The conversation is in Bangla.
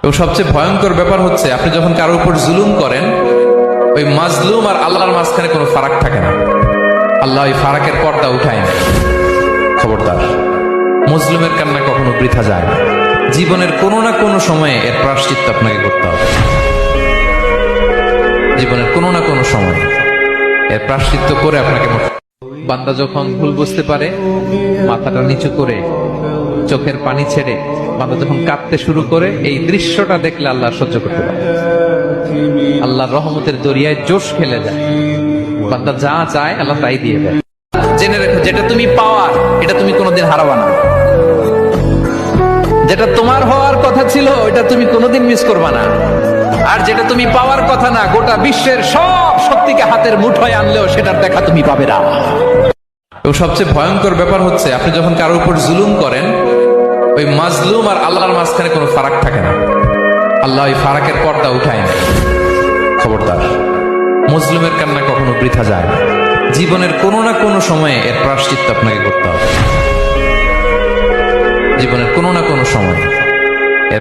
এবং সবচেয়ে ভয়ঙ্কর ব্যাপার হচ্ছে আপনি যখন কারোর উপর জুলুম করেন, ওই মাজলুম আর আল্লাহর মাঝখানে কোনো ফারাক থাকে না। আল্লাহ ওই ফারাকের পর্দা উঠায় না। খবরদার, মজলুমের কান্না কখনো বৃথা যায় না। জীবনের কোনো না কোনো সময়ে এর প্রায়শ্চিত্ত আপনাকে করতে হবে। জীবনের কোনো না কোনো সময়ে এর প্রায়শ্চিত্ত করে আপনাকে। বান্দা যখন ভুল বুঝতে পারে, মাথাটা নিচু করে চোখের পানি ছেড়ে বান্দা যখন কাঁদতে শুরু করে, এই দৃশ্যটা দেখলে আল্লাহ সহ্য করতে পারে। আল্লাহর রহমতের দরিয়ায় জোশ খেলে যায়। বান্দা যা চায় আল্লাহ তাই দিয়ে দেয়। জেনে রেখো, যেটা তুমি পাওয়ার এটা তুমি কোনোদিন হারাবা না। যেটা তোমার হওয়ার কথা ছিল ওইটা তুমি কোনোদিন মিস করবা না। আর যেটা তুমি পাওয়ার কথা না, গোটা বিশ্বের সব শক্তিকে হাতের মুঠোয় আনলেও সেটার দেখা তুমি পাবে না। এবং সবচেয়ে ভয়ঙ্কর ব্যাপার হচ্ছে আপনি যখন কারোর উপর জুলুম করেন, ওই মাজলুম আর আল্লাহর মাঝখানে কোনো ফারাক থাকে না। আল্লাহ ওই ফারাকের পর্দা উঠায় না। খবরদার, মজলুমের কান্না কখনো বৃথা যায় না। জীবনের কোনো না কোনো সময়ে এর প্রায়শ্চিত্ত আপনাকে করতে হবে। জীবনের কোনো না কোনো সময়